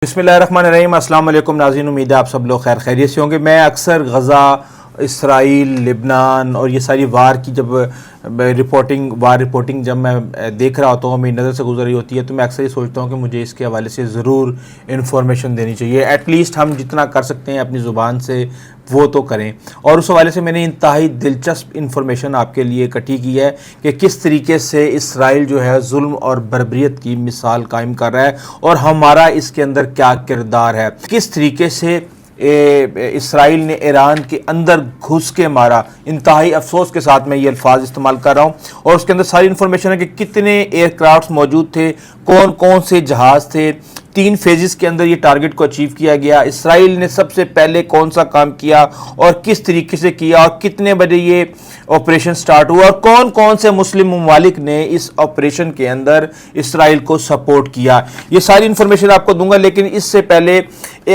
بسم اللہ الرحمن الرحیم۔ السلام علیکم ناظرین، امید ہے آپ سب لوگ خیر خیریت سے ہوں گے۔ میں اکثر غزہ، اسرائیل، لبنان اور یہ ساری وار کی جب رپورٹنگ جب میں دیکھ رہا ہوتا ہوں، میری نظر سے گزر رہی ہوتی ہے، تو میں اکثر یہ سوچتا ہوں کہ مجھے اس کے حوالے سے ضرور انفارمیشن دینی چاہیے۔ ایٹ لیسٹ ہم جتنا کر سکتے ہیں اپنی زبان سے وہ تو کریں۔ اور اس حوالے سے میں نے انتہائی دلچسپ انفارمیشن آپ کے لیے اکٹھی کی ہے کہ کس طریقے سے اسرائیل جو ہے ظلم اور بربریت کی مثال قائم کر رہا ہے اور ہمارا اس کے اندر کیا کردار ہے، کس طریقے سے اسرائیل نے ایران کے اندر گھس کے مارا۔ انتہائی افسوس کے ساتھ میں یہ الفاظ استعمال کر رہا ہوں، اور اس کے اندر ساری انفارمیشن ہے کہ کتنے ایئر کرافٹس موجود تھے، کون کون سے جہاز تھے، 3 فیزز کے اندر یہ ٹارگٹ کو اچیو کیا گیا، اسرائیل نے سب سے پہلے کون سا کام کیا اور کس طریقے سے کیا، اور کتنے بجے یہ آپریشن سٹارٹ ہوا، اور کون کون سے مسلم ممالک نے اس آپریشن کے اندر اسرائیل کو سپورٹ کیا۔ یہ ساری انفارمیشن آپ کو دوں گا، لیکن اس سے پہلے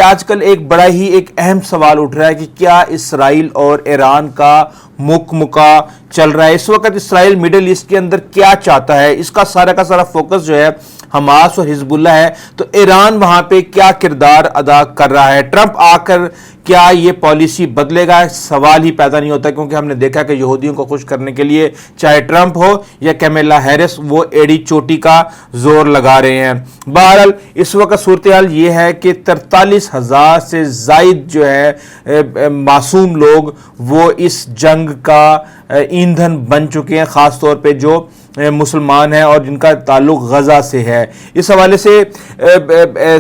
آج کل ایک بڑا ہی ایک اہم سوال اٹھ رہا ہے کہ کیا اسرائیل اور ایران کا مکا چل رہا ہے۔ اس وقت اسرائیل مڈل ایسٹ کے اندر کیا چاہتا ہے، اس کا سارا فوکس جو ہے حماس اور حزب اللہ ہے، تو ایران وہاں پہ کیا کردار ادا کر رہا ہے۔ ٹرمپ آ کر کیا یہ پالیسی بدلے گا، سوال ہی پیدا نہیں ہوتا، کیونکہ ہم نے دیکھا کہ یہودیوں کو خوش کرنے کے لیے چاہے ٹرمپ ہو یا کیملا ہیرس، وہ ایڑی چوٹی کا زور لگا رہے ہیں۔ بہرحال اس وقت صورتحال یہ ہے کہ 43,000 سے زائد جو ہے معصوم لوگ وہ اس جنگ کا ایندھن بن چکے ہیں، خاص طور پہ جو مسلمان ہیں اور جن کا تعلق غزہ سے ہے۔ اس حوالے سے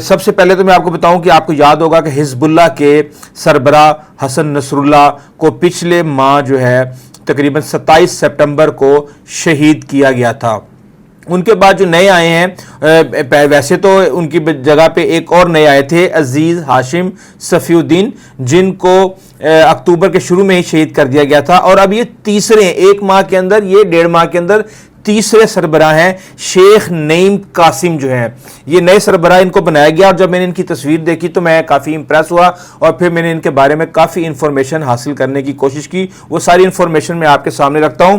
سب سے پہلے تو میں آپ کو بتاؤں کہ آپ کو یاد ہوگا کہ حزب اللہ کے سربراہ حسن نصر اللہ کو پچھلے ماہ جو ہے تقریباً 27 سپٹمبر کو شہید کیا گیا تھا۔ ان کے بعد جو نئے آئے ہیں، ویسے تو ان کی جگہ پہ ایک اور نئے آئے تھے، عزیز ہاشم صفی الدین، جن کو اکتوبر کے شروع میں ہی شہید کر دیا گیا تھا، اور اب یہ تیسرے 1 ماہ کے اندر، یہ 1.5 ماہ کے اندر تیسرے سربراہ ہیں۔ شیخ نعیم قاسم جو ہیں، یہ نئے سربراہ ان کو بنایا گیا، اور جب میں نے ان کی تصویر دیکھی تو میں کافی امپریس ہوا، اور پھر میں نے ان کے بارے میں کافی انفارمیشن حاصل کرنے کی کوشش کی۔ وہ ساری انفارمیشن میں آپ کے سامنے رکھتا ہوں۔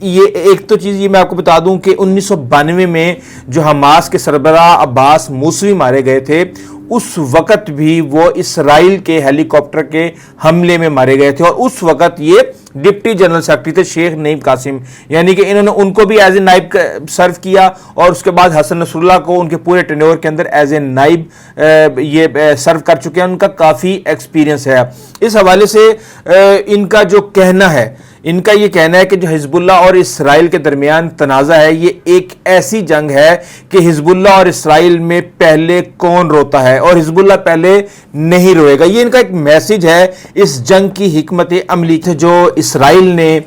یہ ایک تو چیز یہ میں آپ کو بتا دوں کہ 1992 میں جو حماس کے سربراہ عباس موسوی مارے گئے تھے، اس وقت بھی وہ اسرائیل کے ہیلی کاپٹر کے حملے میں مارے گئے تھے، اور اس وقت یہ ڈپٹی جنرل سیکرٹری تھے شیخ نعیم قاسم، یعنی کہ انہوں نے ان کو بھی ایز اے نائب سرو کیا، اور اس کے بعد حسن نصر اللہ کو ان کے پورے ٹینیور کے اندر ایز اے نائب یہ سرو کر چکے ہیں۔ ان کا کافی ایکسپیرینس ہے۔ اس حوالے سے ان کا جو کہنا ہے، ان کا یہ کہنا ہے کہ جو حزب اللہ اور اسرائیل کے درمیان تنازع ہے، یہ ایک ایسی جنگ ہے کہ حزب اللہ اور اسرائیل میں پہلے کون روتا ہے، اور حزب اللہ پہلے نہیں روئے گا۔ یہ ان کا ایک میسج ہے اس جنگ کی حکمت عملی تھے جو اسرائیل نے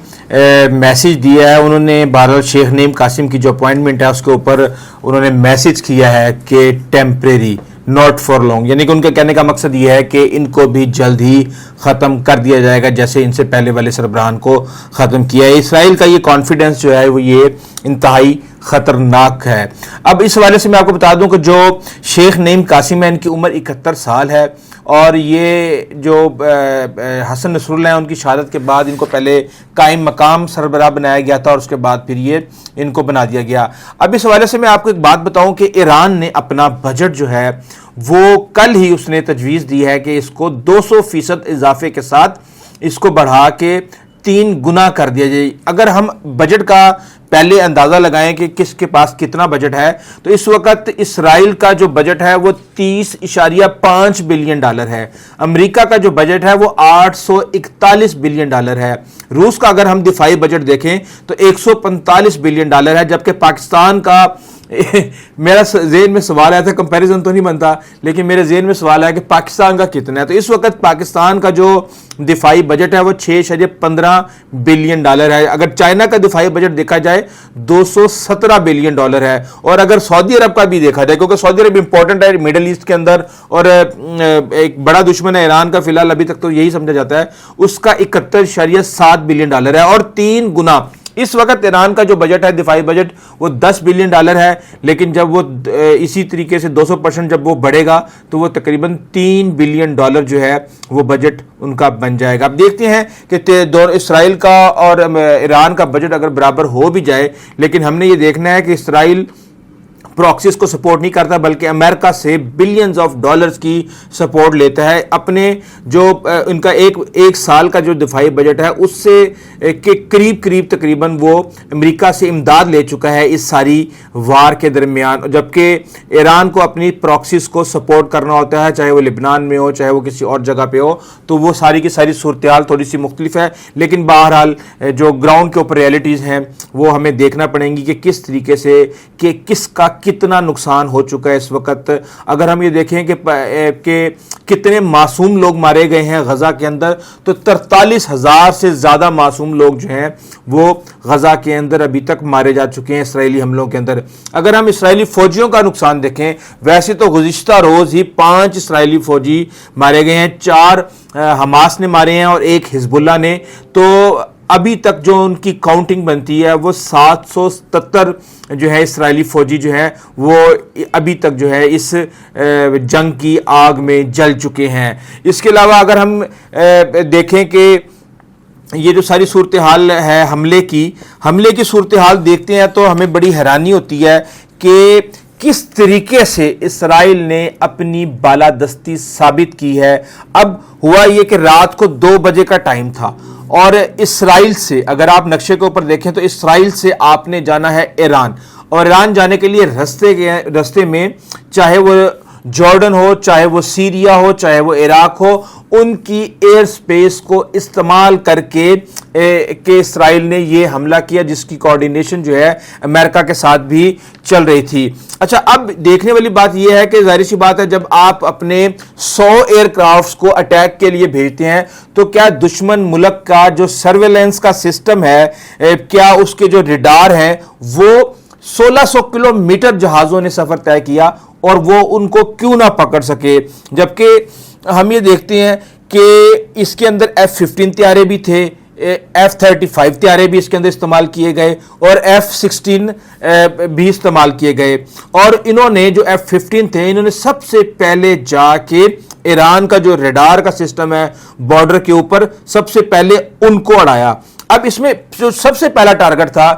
میسج دیا ہے۔ انہوں نے بہرحال شیخ نعیم قاسم کی جو اپوائنٹمنٹ ہے اس کے اوپر انہوں نے میسج کیا ہے کہ ٹیمپریری، ناٹ فار لانگ، یعنی کہ ان کے کہنے کا مقصد یہ ہے کہ ان کو بھی جلد ہی ختم کر دیا جائے گا، جیسے ان سے پہلے والے سربراہان کو ختم کیا ہے۔ اسرائیل کا یہ کانفیڈنس جو ہے وہ یہ انتہائی خطرناک ہے۔ اب اس حوالے سے میں آپ کو بتا دوں کہ جو شیخ نعیم قاسم ہے، ان کی عمر 71 سال ہے، اور یہ جو حسن نصر اللہ ہیں، ان کی شہادت کے بعد ان کو پہلے قائم مقام سربراہ بنایا گیا تھا، اور اس کے بعد پھر یہ ان کو بنا دیا گیا۔ اب اس حوالے سے میں آپ کو ایک بات بتاؤں کہ ایران نے اپنا بجٹ جو ہے وہ کل ہی اس نے تجویز دی ہے کہ اس کو 200% اضافے کے ساتھ اس کو بڑھا کے 3 گنا کر دیا جائے۔ اگر ہم بجٹ کا پہلے اندازہ لگائیں کہ کس کے پاس کتنا بجٹ ہے، تو اس وقت اسرائیل کا جو بجٹ ہے وہ $30.5 بلین ہے، امریکہ کا جو بجٹ ہے وہ $841 بلین ہے، روس کا اگر ہم دفاعی بجٹ دیکھیں تو $145 بلین ہے، جبکہ پاکستان کا میرا ذہن میں سوال آیا تھا، کمپیریزن تو نہیں بنتا، لیکن میرے ذہن میں سوال آیا کہ پاکستان کا کتنا ہے، تو اس وقت پاکستان کا جو دفاعی بجٹ ہے وہ $6.15 بلین ہے۔ اگر چائنا کا دفاعی بجٹ دیکھا جائے $217 بلین ہے، اور اگر سعودی عرب کا بھی دیکھا جائے، کیونکہ سعودی عرب امپورٹنٹ ہے مڈل ایسٹ کے اندر، اور ایک بڑا دشمن ہے ایران کا، فی الحال ابھی تک تو یہی سمجھا جاتا ہے، اس کا $71.7 بلین ہے، اور 3 گنا۔ اس وقت ایران کا جو بجٹ ہے دفاعی بجٹ وہ $10 بلین ہے، لیکن جب وہ اسی طریقے سے 200% جب وہ بڑھے گا تو وہ تقریباً $3 بلین جو ہے وہ بجٹ ان کا بن جائے گا۔ اب دیکھتے ہیں کہ اسرائیل کا اور ایران کا بجٹ اگر برابر ہو بھی جائے، لیکن ہم نے یہ دیکھنا ہے کہ اسرائیل پراکسیز کو سپورٹ نہیں کرتا بلکہ امریکہ سے بلینز آف ڈالرز کی سپورٹ لیتا ہے. اپنے جو ان کا ایک سال کا جو دفاعی بجٹ ہے اس سے کے قریب تقریباً وہ امریکہ سے امداد لے چکا ہے اس ساری وار کے درمیان, جبکہ ایران کو اپنی پراکسیز کو سپورٹ کرنا ہوتا ہے, چاہے وہ لبنان میں ہو چاہے وہ کسی اور جگہ پہ ہو. تو وہ ساری کی ساری صورتحال تھوڑی سی مختلف ہے, لیکن بہرحال جو گراؤنڈ کے اوپر ریئلٹیز ہیں وہ ہمیں دیکھنا پڑیں گی کہ کس طریقے سے کہ کس کا کتنا نقصان ہو چکا ہے اس وقت. اگر ہم یہ دیکھیں کہ کتنے معصوم لوگ مارے گئے ہیں غزہ کے اندر, تو 43,000 سے زیادہ معصوم لوگ جو ہیں وہ غزہ کے اندر ابھی تک مارے جا چکے ہیں اسرائیلی حملوں کے اندر. اگر ہم اسرائیلی فوجیوں کا نقصان دیکھیں, ویسے تو گزشتہ روز ہی 5 اسرائیلی فوجی مارے گئے ہیں, 4 حماس نے مارے ہیں اور 1 حزب اللہ نے. تو ابھی تک جو ان کی کاؤنٹنگ بنتی ہے وہ 777 جو ہے اسرائیلی فوجی جو ہیں وہ ابھی تک جو ہے اس جنگ کی آگ میں جل چکے ہیں. اس کے علاوہ اگر ہم دیکھیں کہ یہ جو ساری صورتحال ہے حملے کی صورتحال دیکھتے ہیں تو ہمیں بڑی حیرانی ہوتی ہے کہ کس طریقے سے اسرائیل نے اپنی بالادستی ثابت کی ہے. اب ہوا یہ کہ رات کو 2 بجے کا ٹائم تھا اور اسرائیل سے اگر آپ نقشے کے اوپر دیکھیں تو اسرائیل سے آپ نے جانا ہے ایران, اور ایران جانے کے لیے رستے میں چاہے وہ جارڈن ہو چاہے وہ سیریا ہو چاہے وہ عراق ہو, ان کی ایئر سپیس کو استعمال کر کے کہ اسرائیل نے یہ حملہ کیا جس کی کوارڈینیشن جو ہے امریکہ کے ساتھ بھی چل رہی تھی. اچھا, اب دیکھنے والی بات یہ ہے کہ ظاہر سی بات ہے جب آپ اپنے 100 ایئر کرافٹس کو اٹیک کے لیے بھیجتے ہیں تو کیا دشمن ملک کا جو سرویلنس کا سسٹم ہے, کیا اس کے جو ریڈار ہیں وہ 1600 کلومیٹر جہازوں نے سفر طے کیا اور وہ ان کو کیوں نہ پکڑ سکے. جبکہ ہم یہ دیکھتے ہیں کہ اس کے اندر F-15 طیارے بھی تھے, F-35 طیارے بھی اس کے اندر استعمال کیے گئے اور F-16 بھی استعمال کیے گئے. اور انہوں نے جو F-15 تھے انہوں نے سب سے پہلے جا کے ایران کا جو ریڈار کا سسٹم ہے بارڈر کے اوپر سب سے پہلے ان کو اڑایا. اب اس میں جو سب سے پہلا ٹارگٹ تھا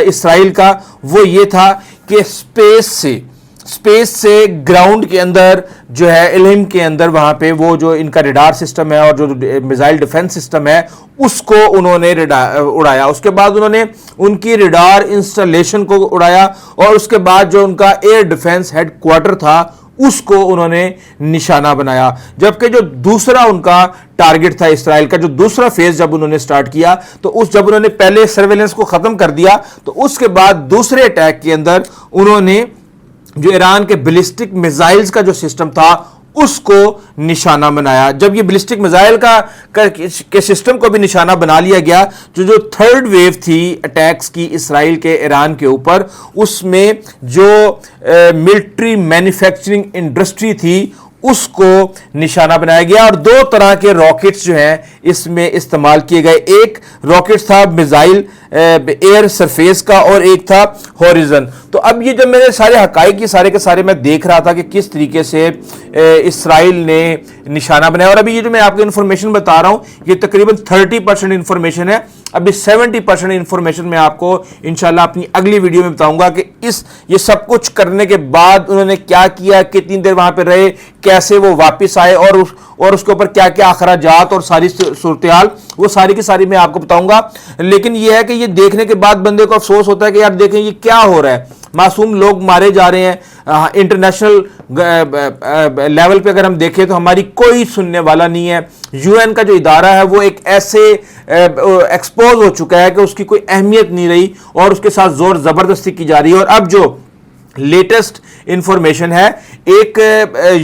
اسرائیل کا وہ یہ تھا کہ اسپیس سے گراؤنڈ کے اندر جو ہے علم کے اندر وہاں پہ وہ جو ان کا ریڈار سسٹم ہے اور جو میزائل ڈیفنس سسٹم ہے اس کو انہوں نے اڑایا. اس کے بعد انہوں نے ان کی ریڈار انسٹالیشن کو اڑایا اور اس کے بعد جو ان کا ایئر ڈیفنس ہیڈ کوارٹر تھا اس کو انہوں نے نشانہ بنایا. جبکہ جو دوسرا ان کا ٹارگٹ تھا اسرائیل کا, جو دوسرا فیز جب انہوں نے سٹارٹ کیا تو جب انہوں نے پہلے سرویلنس کو ختم کر دیا تو اس کے بعد دوسرے اٹیک کے اندر انہوں نے جو ایران کے بیلسٹک میزائلز کا جو سسٹم تھا اس کو نشانہ بنایا. جب یہ بیلسٹک میزائل کے سسٹم کو بھی نشانہ بنا لیا گیا, جو تھرڈ ویو تھی اٹیکس کی اسرائیل کے ایران کے اوپر, اس میں جو ملٹری مینوفیکچرنگ انڈسٹری تھی اس کو نشانہ بنایا گیا. اور 2 طرح کے راکٹس جو ہیں اس میں استعمال کیے گئے. ایک راکٹ تھا میزائل ایئر سرفیس کا اور ایک تھا ہوریزن. تو اب یہ جب میرے سارے حقائق یہ سارے کے سارے میں دیکھ رہا تھا کہ کس طریقے سے اسرائیل نے نشانہ بنایا, اور ابھی یہ جو میں آپ کو انفارمیشن بتا رہا ہوں یہ تقریباً 30% انفارمیشن ہے. ابھی 70% انفارمیشن میں آپ کو انشاءاللہ اپنی اگلی ویڈیو میں بتاؤں گا کہ یہ سب کچھ کرنے کے بعد انہوں نے کیا کیا, کتنی دیر وہاں پہ رہے, کیسے وہ واپس آئے اور اس کے اوپر کیا کیا اخراجات اور ساری صورتحال وہ ساری کی ساری میں آپ کو بتاؤں گا. لیکن یہ ہے کہ یہ دیکھنے کے بعد بندے کو افسوس ہوتا ہے کہ یار دیکھیں یہ کیا ہو رہا ہے, معصوم لوگ مارے جا رہے ہیں. انٹرنیشنل لیول پہ اگر ہم دیکھیں تو ہماری کوئی سننے والا نہیں ہے. UN کا جو ادارہ ہے وہ ایک ایسے ایکسپوز ہو چکا ہے کہ اس کی کوئی اہمیت نہیں رہی اور اس کے ساتھ زور زبردستی کی جا رہی ہے. اور اب جو لیٹسٹ انفارمیشن ہے, ایک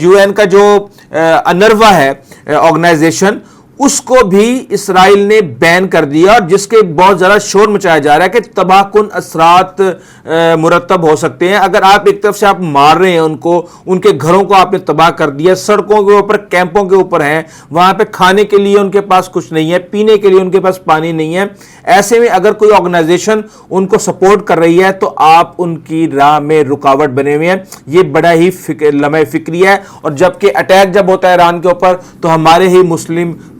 UN کا جو انروا ہے آرگنائزیشن, اس کو بھی اسرائیل نے بین کر دیا, اور جس کے بہت زیادہ شور مچایا جا رہا ہے کہ تباہ کن اثرات مرتب ہو سکتے ہیں. اگر آپ ایک طرف سے آپ مار رہے ہیں ان کو, ان کے گھروں کو آپ نے تباہ کر دیا, سڑکوں کے اوپر کیمپوں کے اوپر ہیں, وہاں پہ کھانے کے لیے ان کے پاس کچھ نہیں ہے, پینے کے لیے ان کے پاس پانی نہیں ہے. ایسے میں اگر کوئی آرگنائزیشن ان کو سپورٹ کر رہی ہے تو آپ ان کی راہ میں رکاوٹ بنے ہوئے ہیں. یہ بڑا ہی لمحہ فکری ہے. اور جبکہ اٹیک جب ہوتا ہے ایران کے اوپر تو ہمارے ہی مسلم